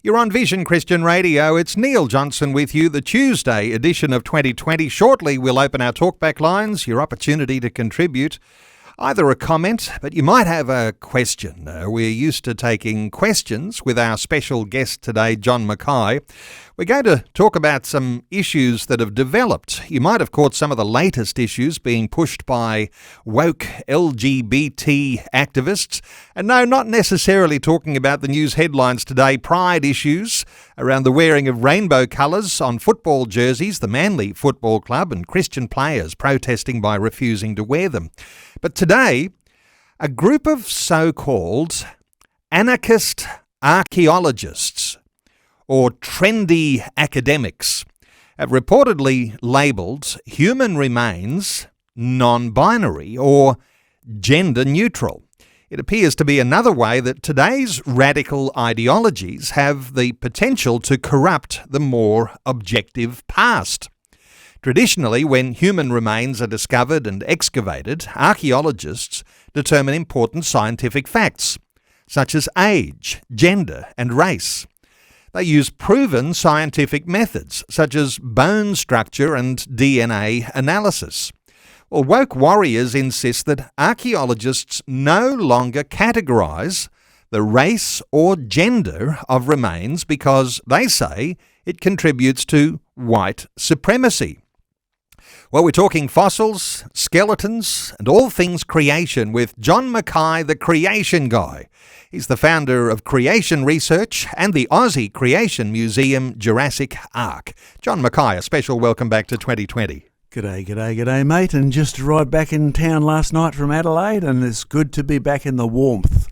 You're on Vision Christian Radio. It's Neil Johnson with you, the Tuesday edition of 2020. Shortly, we'll open our talkback lines, your opportunity to contribute. Either a comment, but you might have a question. We're used to taking questions with our special guest today, John Mackay. We're going to talk about some issues that have developed. You might have caught some of the latest issues being pushed by woke LGBT activists. And no, not necessarily talking about the news headlines today, pride issues around the wearing of rainbow colours on football jerseys, the Manly Football Club, and Christian players protesting by refusing to wear them. But today, a group of so-called anarchist archaeologists or trendy academics have reportedly labelled human remains non-binary or gender neutral. It appears to be another way that today's radical ideologies have the potential to corrupt the more objective past. Traditionally, when human remains are discovered and excavated, archaeologists determine important scientific facts, such as age, gender, and race. They use proven scientific methods, such as bone structure and DNA analysis. Well, woke warriors insist that archaeologists no longer categorise the race or gender of remains because they say it contributes to white supremacy. Well, we're talking fossils, skeletons, and all things creation with John Mackay, the Creation Guy. He's the founder of Creation Research and the Aussie Creation Museum Jurassic Ark. John Mackay, a special welcome back to 2020. G'day, mate. And just arrived back in town last night from Adelaide, and it's good to be back in the warmth.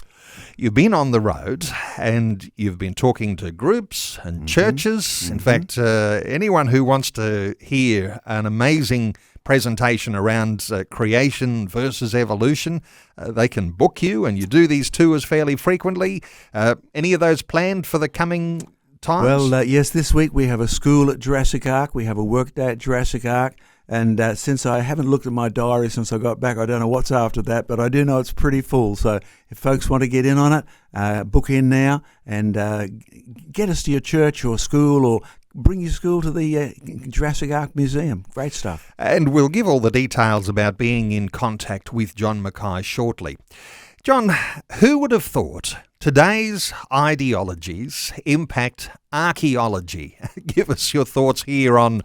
You've been on the road and you've been talking to groups and churches. In fact, anyone who wants to hear an amazing presentation around creation versus evolution, they can book you, and you do these tours fairly frequently. Any of those planned for the coming times? Well, yes, this week we have a school at Jurassic Ark. We have a work day at Jurassic Ark. And since I haven't looked at my diary since I got back, I don't know what's after that, but I do know it's pretty full. So if folks want to get in on it, book in now and get us to your church or school, or bring your school to the Jurassic Ark Museum. Great stuff. And we'll give all the details about being in contact with John Mackay shortly. John, who would have thought today's ideologies impact archaeology? Give us your thoughts here on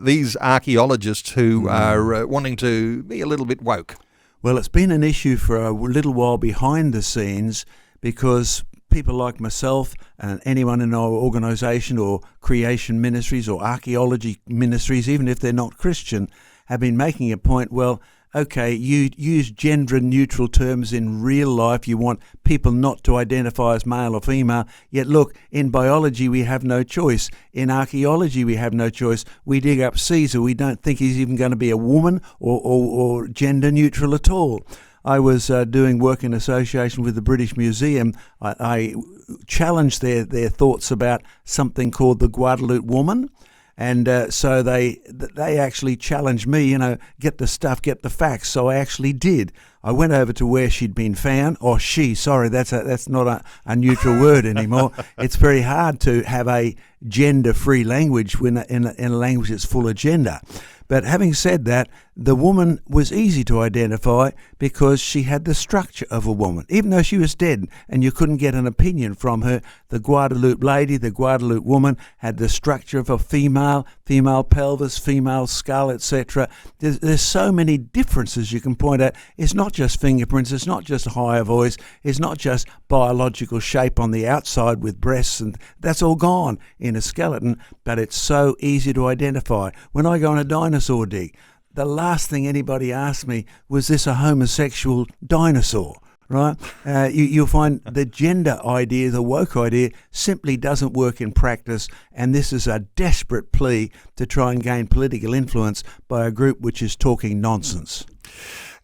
these archaeologists who are wanting to be a little bit woke. Well, it's been an issue for a little while behind the scenes because people like myself and anyone in our organisation or creation ministries or archaeology ministries, even if they're not Christian, have been making a point, well, okay, you use gender-neutral terms in real life. You want people not to identify as male or female. Yet, look, in biology, we have no choice. In archaeology, we have no choice. We dig up Caesar. We don't think he's even going to be a woman or gender-neutral at all. I was doing work in association with the British Museum. I challenged their thoughts about something called the Guadalupe woman. And so they actually challenged me, get the stuff, get the facts. So I actually did. I went over to where she'd been found, or she, sorry, that's not a neutral word anymore. It's very hard to have a gender-free language in a language that's full of gender. But having said that, the woman was easy to identify because she had the structure of a woman. Even though she was dead and you couldn't get an opinion from her, the Guadalupe lady, the Guadalupe woman, had the structure of a female pelvis, female skull, etc. There's so many differences you can point out. It's not just fingerprints, it's not just a higher voice, it's not just biological shape on the outside with breasts, and that's all gone in a skeleton, but it's so easy to identify. When I go on a dinosaur dig, the last thing anybody asked me was this a homosexual dinosaur, right? You'll find the gender idea, the woke idea, simply doesn't work in practice, and this is a desperate plea to try and gain political influence by a group which is talking nonsense.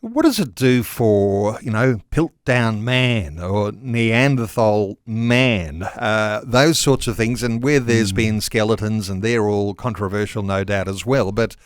What does it do for, Piltdown man or Neanderthal man, those sorts of things, and where there's been skeletons, and they're all controversial, no doubt, as well. But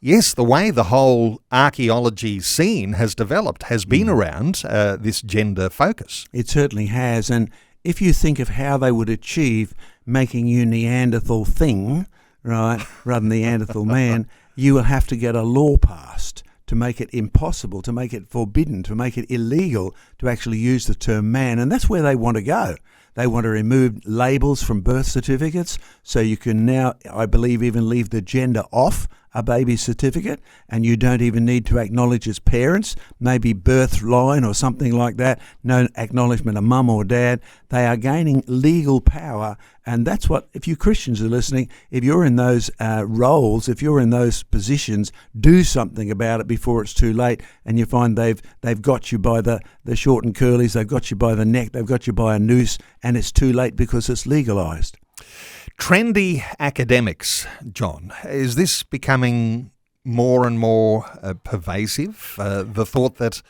yes, the way the whole archaeology scene has developed has been around this gender focus. It certainly has, and if you think of how they would achieve making you Neanderthal thing, right, rather than Neanderthal man, you will have to get a law passed to make it impossible, to make it forbidden, to make it illegal to actually use the term man. And that's where they want to go. They want to remove labels from birth certificates, so you can now, I believe, even leave the gender off a baby certificate, and you don't even need to acknowledge as parents, maybe birth line or something like that, no acknowledgement of mum or dad. They are gaining legal power, and that's what, if you Christians are listening, if you're in those roles, if you're in those positions, do something about it before it's too late, and you find they've got you by the short and curlies, they've got you by the neck, they've got you by a noose, and it's too late because it's legalised. Trendy academics, John, is this becoming more and more pervasive? The thought that,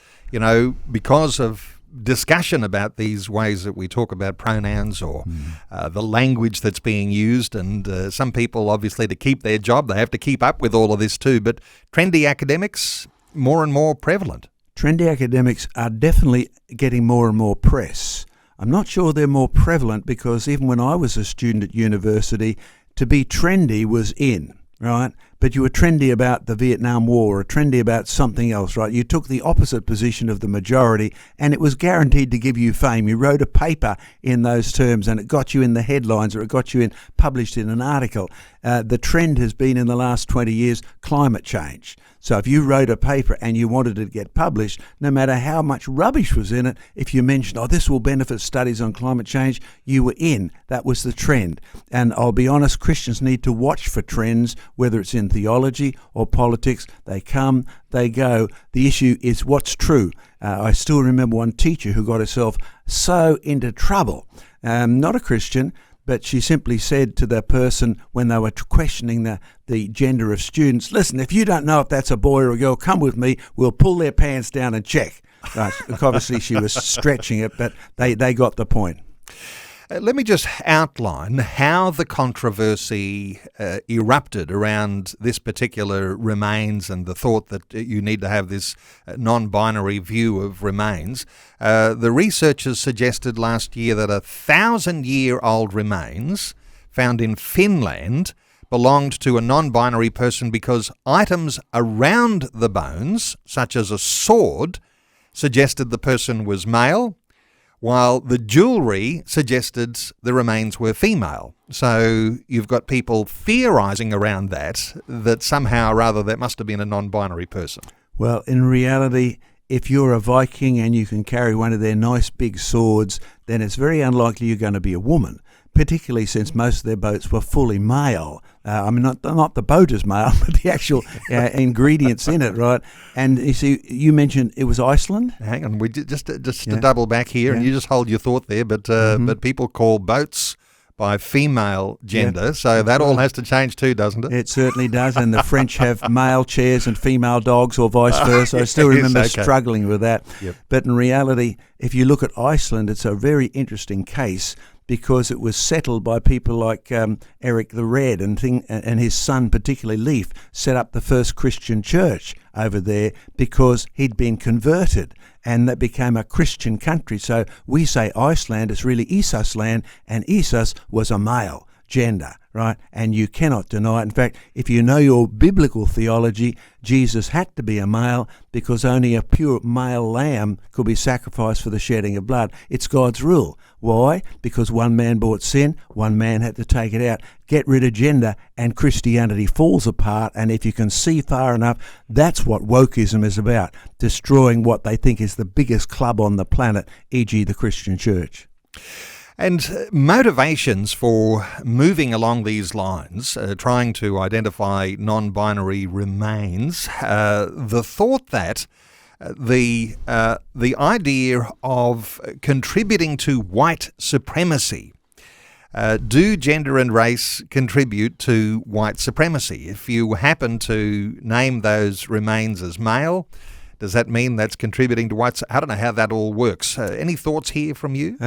because of discussion about these ways that we talk about pronouns or the language that's being used, and some people, obviously, to keep their job, they have to keep up with all of this too, but trendy academics, more and more prevalent. Trendy academics are definitely getting more and more press. I'm not sure they're more prevalent because even when I was a student at university, to be trendy was in, right? But you were trendy about the Vietnam War or trendy about something else, right? You took the opposite position of the majority and it was guaranteed to give you fame. You wrote a paper in those terms and it got you in the headlines or it got you published in an article. The trend has been in the last 20 years climate change. So if you wrote a paper and you wanted it to get published, no matter how much rubbish was in it, if you mentioned, this will benefit studies on climate change, you were in. That was the trend. And I'll be honest, Christians need to watch for trends, whether it's in theology or politics. They come, they go. The issue is what's true. I still remember one teacher who got herself so into trouble, not a Christian, but she simply said to the person when they were questioning the gender of students, listen, if you don't know if that's a boy or a girl, come with me, we'll pull their pants down and check. Right. Obviously she was stretching it, but they got the point. Let me just outline how the controversy erupted around this particular remains and the thought that you need to have this non-binary view of remains. The researchers suggested last year that 1,000-year-old remains found in Finland belonged to a non-binary person because items around the bones, such as a sword, suggested the person was male, while the jewellery suggested the remains were female. So you've got people theorising around that somehow or other that must have been a non-binary person. Well, in reality, if you're a Viking and you can carry one of their nice big swords, then it's very unlikely you're going to be a woman, particularly since most of their boats were fully male. Not the boat is male, but the actual ingredients in it, right? And you see, you mentioned it was Iceland. Hang on, we just to double back here, and you just hold your thought there. But but people call boats by female gender, so that all has to change too, doesn't it? It certainly does, and the French have male chairs and female dogs, or vice versa. I still remember struggling with that. Yep. But in reality, if you look at Iceland, it's a very interesting case, because it was settled by people like Eric the Red and his son, particularly Leif, set up the first Christian church over there because he'd been converted, and that became a Christian country. So we say Iceland, it's really Isus land, and Isus was a male gender, right? And you cannot deny it. In fact, if you know your biblical theology, Jesus had to be a male because only a pure male lamb could be sacrificed for the shedding of blood. It's God's rule. Why? Because one man brought sin, one man had to take it out. Get rid of gender and Christianity falls apart. And if you can see far enough, that's what wokeism is about, destroying what they think is the biggest club on the planet, e.g. the Christian church. And motivations for moving along these lines, trying to identify non-binary remains, the thought that the idea of contributing to white supremacy. Do gender and race contribute to white supremacy? If you happen to name those remains as male, does that mean that's contributing to white? I don't know how that all works. Any thoughts here from you?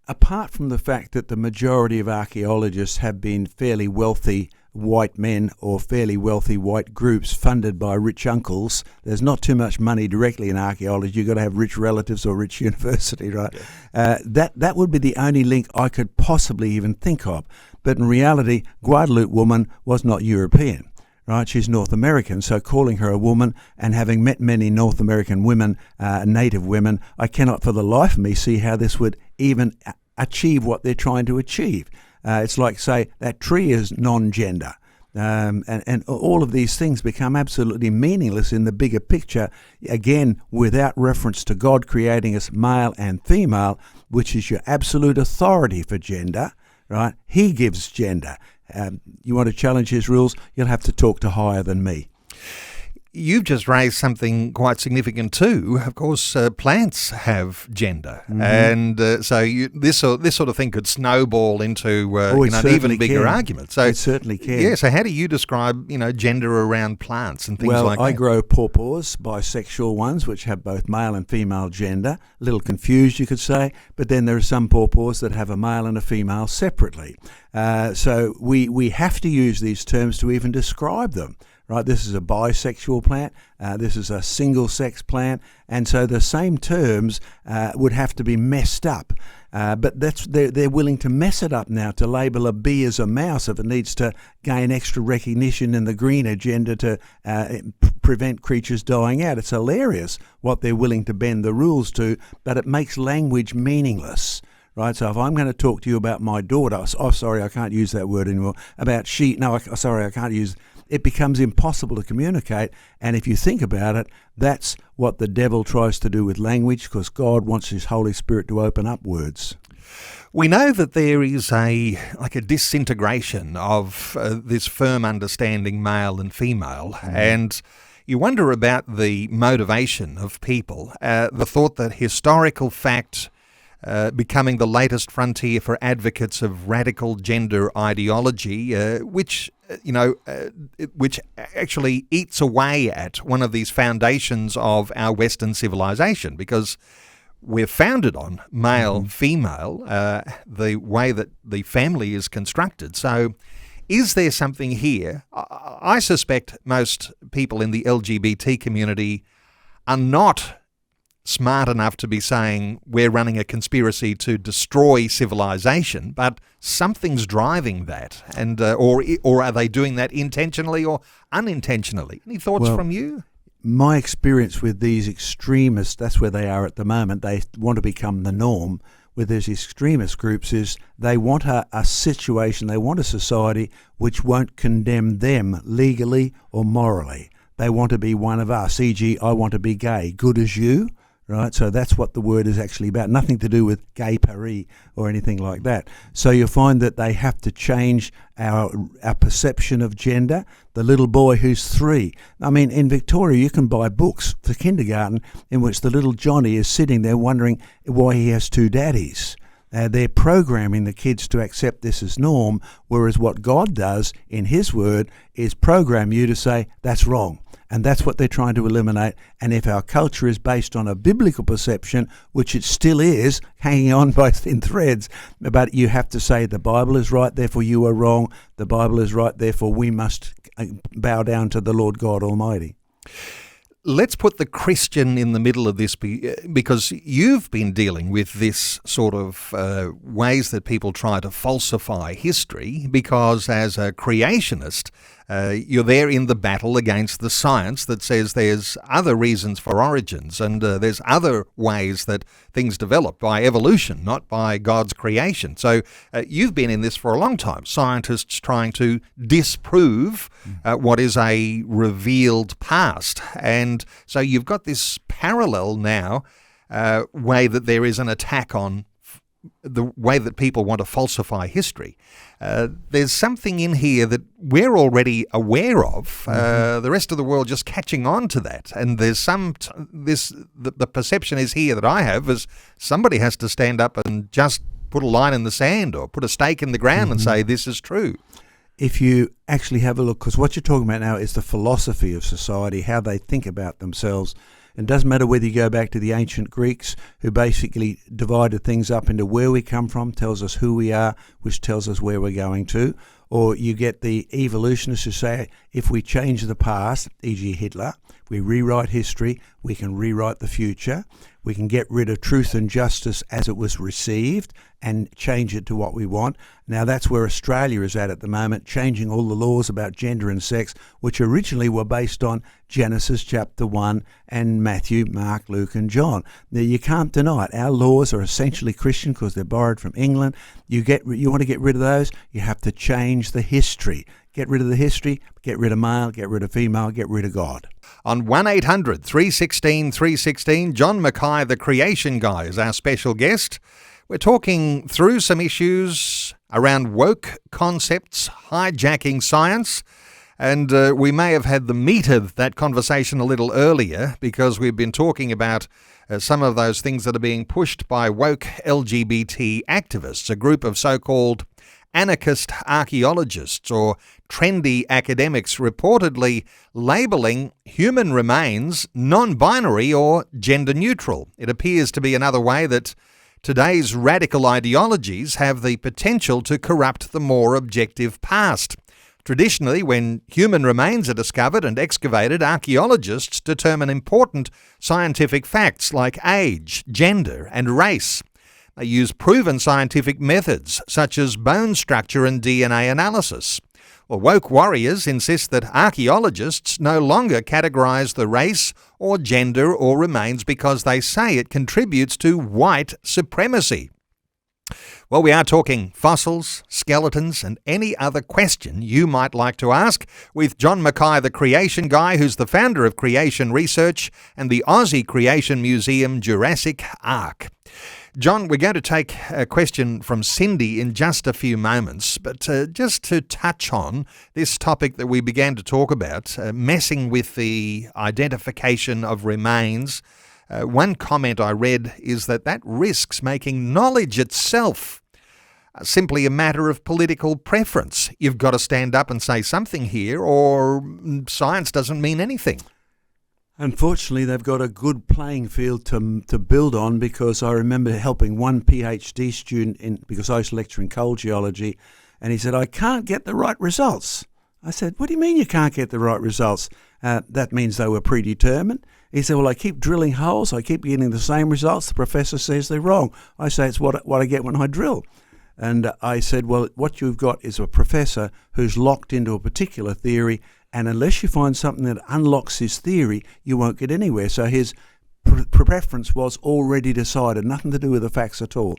Apart from the fact that the majority of archaeologists have been fairly wealthy white men or fairly wealthy white groups funded by rich uncles. There's not too much money directly in archaeology. You've got to have rich relatives or rich university, right? Yeah. That would be the only link I could possibly even think of. But in reality, Guadalupe woman was not European. Right, she's North American, so calling her a woman and having met many North American women, native women, I cannot for the life of me see how this would even achieve what they're trying to achieve. It's like, say, that tree is non-gender. And all of these things become absolutely meaningless in the bigger picture, again, without reference to God creating us male and female, which is your absolute authority for gender, right? He gives gender. You want to challenge his rules, you'll have to talk to higher than me. You've just raised something quite significant too. Of course, plants have gender, and so this sort of thing could snowball into an even bigger argument. So it certainly can. Yeah. So how do you describe gender around plants and things like that? Well, I grow pawpaws, bisexual ones, which have both male and female gender. A little confused, you could say, but then there are some pawpaws that have a male and a female separately. So we have to use these terms to even describe them. Right, this is a bisexual plant, this is a single-sex plant, and so the same terms would have to be messed up. But they're willing to mess it up now to label a bee as a mouse if it needs to gain extra recognition in the green agenda to prevent creatures dying out. It's hilarious what they're willing to bend the rules to, but it makes language meaningless. Right, so if I'm going to talk to you about my daughter, sorry, I can't use that word anymore, about I can't use, it becomes impossible to communicate. And if you think about it, that's what the devil tries to do with language, because God wants his Holy Spirit to open up words. We know that there is a disintegration of this firm understanding male and female, and you wonder about the motivation of people, the thought that historical fact becoming the latest frontier for advocates of radical gender ideology, which actually eats away at one of these foundations of our Western civilization, because we're founded on male, female, the way that the family is constructed. So is there something here? I suspect most people in the LGBT community are not smart enough to be saying we're running a conspiracy to destroy civilization, but something's driving that, and or are they doing that intentionally or unintentionally? Any thoughts from you? My experience with these extremists, that's where they are at the moment. They want to become the norm with these extremist groups, is they want a situation, they want a society which won't condemn them legally or morally. They want to be one of us, e.g. I want to be gay, good as you. Right, so that's what the word is actually about. Nothing to do with gay Paris or anything like that. So you'll find that they have to change our perception of gender. The little boy who's 3. I mean, in Victoria, you can buy books for kindergarten in which the little Johnny is sitting there wondering why he has 2 daddies. They're programming the kids to accept this as norm, whereas what God does in his word is program you to say that's wrong. And that's what they're trying to eliminate. And if our culture is based on a biblical perception, which it still is, hanging on by thin threads, but you have to say the Bible is right, therefore you are wrong. The Bible is right, therefore we must bow down to the Lord God Almighty. Let's put the Christian in the middle of this, because you've been dealing with this sort of ways that people try to falsify history, because as a creationist, you're there in the battle against the science that says there's other reasons for origins, and there's other ways that things develop by evolution, not by God's creation. So you've been in this for a long time, scientists trying to disprove what is a revealed past. And so you've got this parallel now way that there is an attack on the way that people want to falsify history. There's something in here that we're already aware of. The rest of the world just catching on to that. And there's the perception is here that I have is somebody has to stand up and just put a line in the sand or put a stake in the ground and say this is true. If you actually have a look, because what you're talking about now is the philosophy of society, how they think about themselves. It doesn't matter whether you go back to the ancient Greeks, who basically divided things up into where we come from, tells us who we are, which tells us where we're going to, or you get the evolutionists who say if we change the past, e.g. Hitler, we rewrite history, we can rewrite the future, we can get rid of truth and justice as it was received and change it to what we want. Now that's where Australia is at the moment, changing all the laws about gender and sex, which originally were based on Genesis chapter 1 and Matthew, Mark, Luke and John. Now you can't deny it. Our laws are essentially Christian because they're borrowed from England. You want to get rid of those, you have to change the history. Get rid of the history, get rid of male, get rid of female, get rid of God. On 1800 316 316, John Mackay, the creation guy, is our special guest. We're talking through some issues around woke concepts, hijacking science, and we may have had the meat of that conversation a little earlier because we've been talking about some of those things that are being pushed by woke LGBT activists, a group of so-called anarchist archaeologists or trendy academics reportedly labelling human remains non-binary or gender-neutral. It appears to be another way that today's radical ideologies have the potential to corrupt the more objective past. Traditionally, when human remains are discovered and excavated, archaeologists determine important scientific facts like age, gender and race. They use proven scientific methods such as bone structure and DNA analysis. Well, woke warriors insist that archaeologists no longer categorise the race or gender or remains because they say it contributes to white supremacy. Well, we are talking fossils, skeletons and any other question you might like to ask with John Mackay, the creation guy, who's the founder of Creation Research and the Aussie Creation Museum Jurassic Ark. John, we're going to take a question from Cindy in just a few moments, but just to touch on this topic that we began to talk about, messing with the identification of remains, one comment I read is that risks making knowledge itself simply a matter of political preference. You've got to stand up and say something here, or science doesn't mean anything. Unfortunately, they've got a good playing field to build on, because I remember helping one PhD student because I used to lecture in coal geology, and he said, I can't get the right results. I said, what do you mean you can't get the right results? That means they were predetermined. He said, well, I keep drilling holes, I keep getting the same results. The professor says they're wrong. I say, it's what I get when I drill. And I said, well, what you've got is a professor who's locked into a particular theory, and unless you find something that unlocks his theory, you won't get anywhere. So his preference was already decided, nothing to do with the facts at all.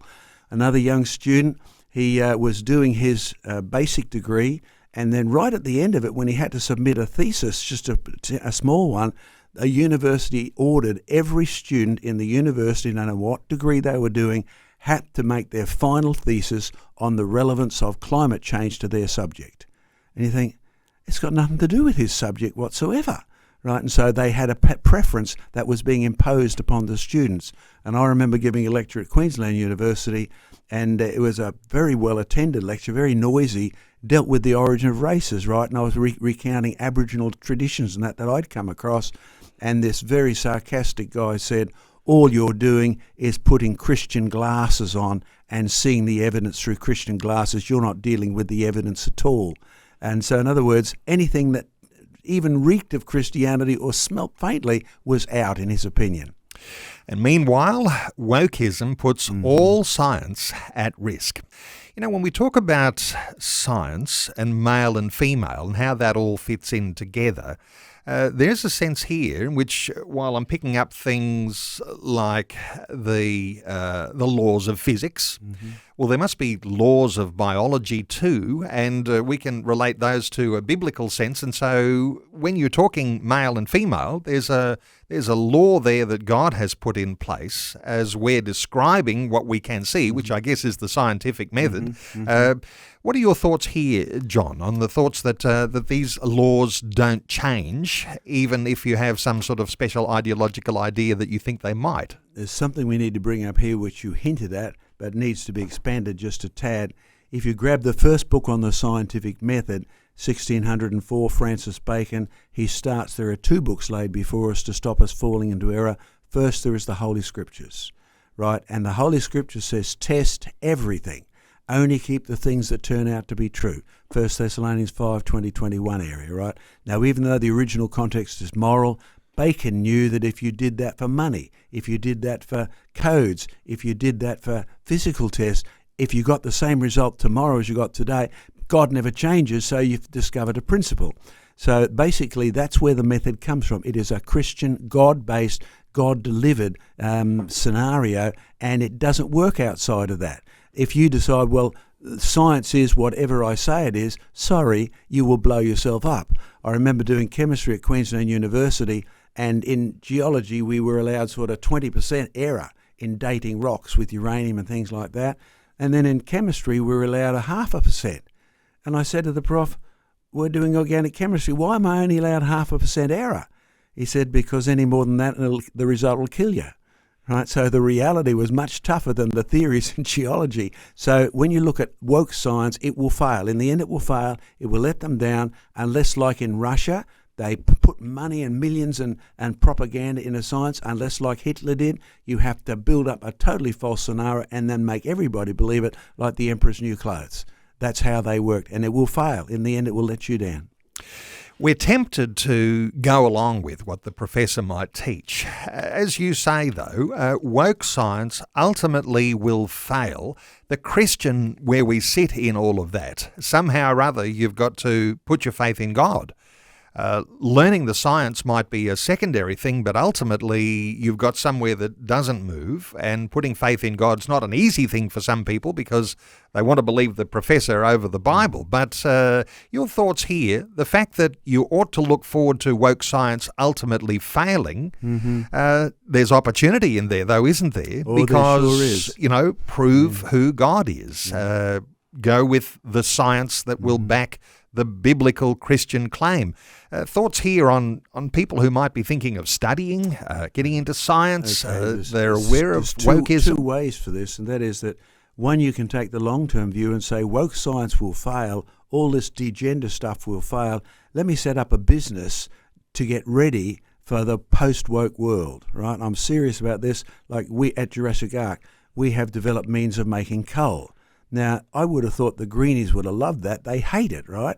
Another young student, he was doing his basic degree, and then right at the end of it, when he had to submit a thesis, just a small one, a university ordered every student in the university, no matter what degree they were doing, had to make their final thesis on the relevance of climate change to their subject. And you think, it's got nothing to do with his subject whatsoever, right? And so they had a preference that was being imposed upon the students. And I remember giving a lecture at Queensland University, and it was a very well-attended lecture, very noisy, dealt with the origin of races, right? And I was recounting Aboriginal traditions and that I'd come across, and this very sarcastic guy said, all you're doing is putting Christian glasses on and seeing the evidence through Christian glasses. You're not dealing with the evidence at all. And so, in other words, anything that even reeked of Christianity or smelt faintly was out, in his opinion. And meanwhile, wokeism puts all science at risk. You know, when we talk about science and male and female and how that all fits in together, there's a sense here in which, while I'm picking up things like the laws of physics, well, there must be laws of biology too, and we can relate those to a biblical sense. And so, when you're talking male and female, there's a law there that God has put in place as we're describing what we can see, which I guess is the scientific method. What are your thoughts here, John, on the thoughts that these laws don't change, even if you have some sort of special ideological idea that you think they might? There's something we need to bring up here which you hinted at, but needs to be expanded just a tad. If you grab the first book on the scientific method, 1604, Francis Bacon, he starts, there are two books laid before us to stop us falling into error. First, there is the Holy Scriptures, right? And the Holy Scripture says, test everything. Only keep the things that turn out to be true. 1 Thessalonians 5, 20, 21 area, right? Now, even though the original context is moral, Bacon knew that if you did that for money, if you did that for codes, if you did that for physical tests, if you got the same result tomorrow as you got today, God never changes, so you've discovered a principle. So basically, that's where the method comes from. It is a Christian, God-based, God-delivered scenario, and it doesn't work outside of that. If you decide, well, science is whatever I say it is, sorry, you will blow yourself up. I remember doing chemistry at Queensland University, and in geology we were allowed sort of 20% error in dating rocks with uranium and things like that. And then in chemistry we were allowed 0.5%. And I said to the prof, we're doing organic chemistry, why am I only allowed 0.5% error? He said, because any more than that, the result will kill you. Right, so the reality was much tougher than the theories in geology. So when you look at woke science, it will fail. In the end, it will fail. It will let them down unless, like in Russia, they put money and millions and propaganda into science. Unless, like Hitler did, you have to build up a totally false scenario and then make everybody believe it, like the Emperor's new clothes. That's how they worked, and it will fail. In the end, it will let you down. We're tempted to go along with what the professor might teach. As you say, though, woke science ultimately will fail. The Christian, where we sit in all of that, somehow or other you've got to put your faith in God. Learning the science might be a secondary thing, but ultimately you've got somewhere that doesn't move, and putting faith in God's not an easy thing for some people because they want to believe the professor over the Bible. But your thoughts here, the fact that you ought to look forward to woke science ultimately failing, there's opportunity in there though, isn't there? Oh, because, there sure is. you know, prove who God is. Go with the science that will back the biblical Christian claim. Thoughts here on people who might be thinking of studying, getting into science. They're aware of wokeism. Two ways for this, and that is that, one, you can take the long-term view and say woke science will fail, all this degender stuff will fail. Let me set up a business to get ready for the post-woke world, right? I'm serious about this. Like we at Jurassic Ark, we have developed means of making coal. Now, I would have thought the greenies would have loved that. They hate it, right?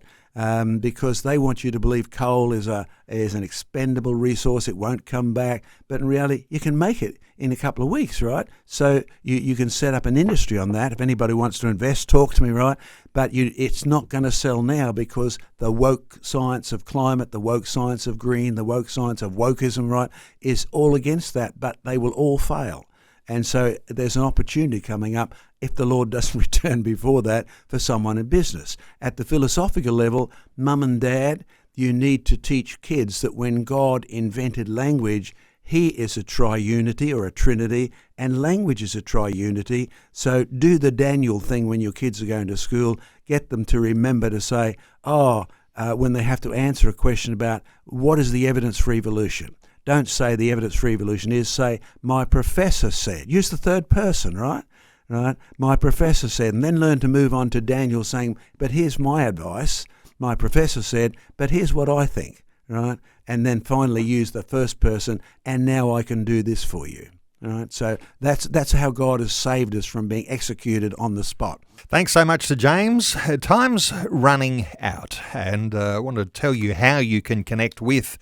Because they want you to believe coal is an expendable resource. It won't come back. But in reality, you can make it in a couple of weeks, right? So you can set up an industry on that. If anybody wants to invest, talk to me, right? But it's not going to sell now because the woke science of climate, the woke science of green, the woke science of wokeism, right, is all against that. But they will all fail. And so there's an opportunity coming up, if the Lord doesn't return before that, for someone in business. At the philosophical level, mum and dad, you need to teach kids that when God invented language, he is a triunity or a trinity, and language is a triunity. So do the Daniel thing when your kids are going to school. Get them to remember to say, when they have to answer a question about what is the evidence for evolution. Don't say the evidence for evolution is, say, my professor said. Use the third person, right? My professor said, and then learn to move on to Daniel saying, but here's my advice. My professor said, but here's what I think, right? And then finally use the first person, and now I can do this for you. All right, so that's how God has saved us from being executed on the spot. Thanks so much to James. Time's running out, and I want to tell you how you can connect with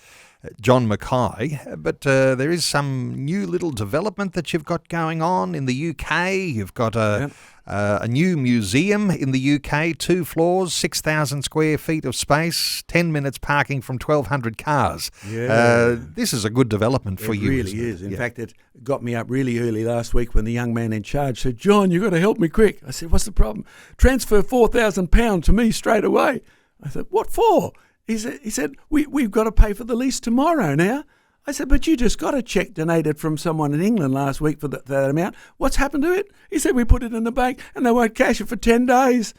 John Mackay, but there is some new little development that you've got going on in the UK. You've got a new museum in the UK, 2 floors, 6,000 square feet of space, 10 minutes parking from 1,200 cars. This is a good development for you. It really is. In fact, it got me up really early last week when the young man in charge said, John, you've got to help me quick. I said, what's the problem? Transfer £4,000 to me straight away. I said, what for? He said, we've got to pay for the lease tomorrow now. I said, but you just got a cheque donated from someone in England last week for that amount. What's happened to it? He said, we put it in the bank and they won't cash it for 10 days.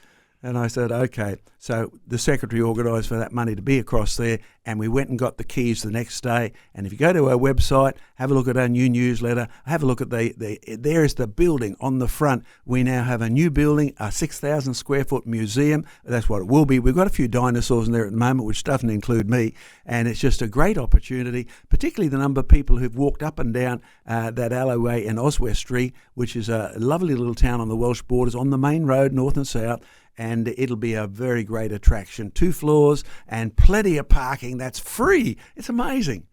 And I said, okay. So the secretary organised for that money to be across there, and we went and got the keys the next day. And if you go to our website, have a look at our new newsletter, have a look at there is the building on the front. We now have a new building, a 6,000 square foot museum. That's what it will be. We've got a few dinosaurs in there at the moment, which doesn't include me. And it's just a great opportunity, particularly the number of people who've walked up and down that alleyway in Oswestry, which is a lovely little town on the Welsh borders on the main road, north and south. And it'll be a very great attraction. 2 floors and plenty of parking that's free. It's amazing.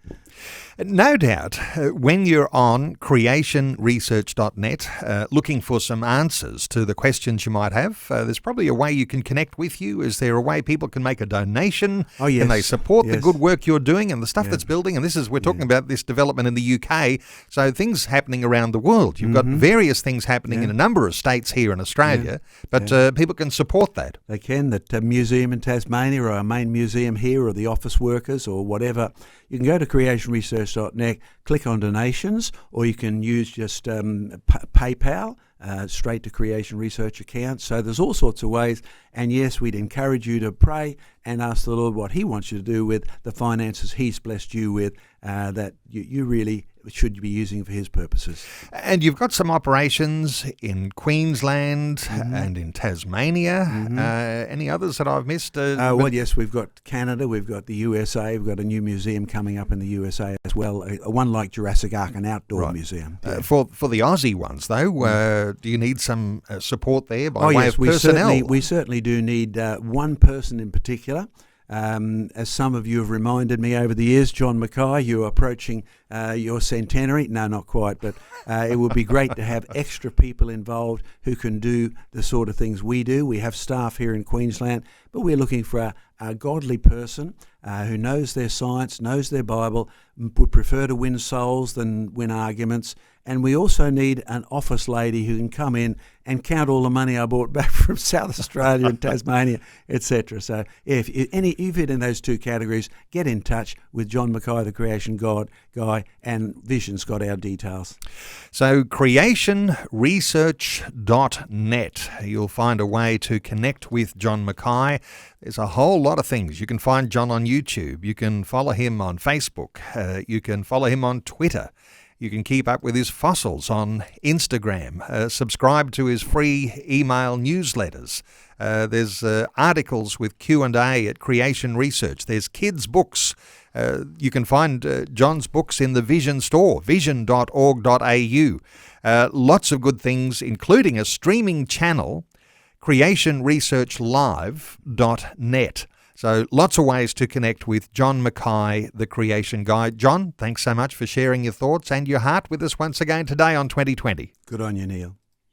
No doubt, when you're on creationresearch.net looking for some answers to the questions you might have, there's probably a way you can connect with you. Is there a way people can make a donation? Oh, yes. Can they support the Yes. good work you're doing and the stuff that's building? And we're talking about this development in the UK, so things happening around the world. You've got various things happening in a number of states here in Australia, but people can support that. They can. The museum in Tasmania, or our main museum here, or the office workers, or whatever. You can go to creationresearch.net, click on donations, or you can use just PayPal, straight to Creation Research account. So there's all sorts of ways. And yes, we'd encourage you to pray and ask the Lord what he wants you to do with the finances he's blessed you with, that you really should be using for his purposes. And you've got some operations in Queensland and in Tasmania. Any others that I've missed? Well, yes, we've got Canada, we've got the USA, we've got a new museum coming up in the USA as well, one like Jurassic Ark, an outdoor museum. For the Aussie ones, though, do you need some support there by way of we personnel? We certainly do need one person in particular. As some of you have reminded me over the years, John Mackay, you're approaching your centenary. No, not quite, but it would be great to have extra people involved who can do the sort of things we do. We have staff here in Queensland, but we're looking for a godly person who knows their science, knows their Bible, would prefer to win souls than win arguments. And we also need an office lady who can come in and count all the money I brought back from South Australia and Tasmania, etc. So if you fit in those 2 categories, get in touch with John Mackay, the Creation God guy, and Vision's got our details. So creationresearch.net. You'll find a way to connect with John Mackay. There's a whole lot of things. You can find John on YouTube. You can follow him on Facebook. You can follow him on Twitter. You can keep up with his fossils on Instagram. Subscribe to his free email newsletters. There's articles with Q&A at Creation Research. There's kids' books. You can find John's books in the Vision store, vision.org.au. Lots of good things, including a streaming channel, creationresearchlive.net. So lots of ways to connect with John Mackay, the Creation Guy. John, thanks so much for sharing your thoughts and your heart with us once again today on 2020. Good on you, Neil.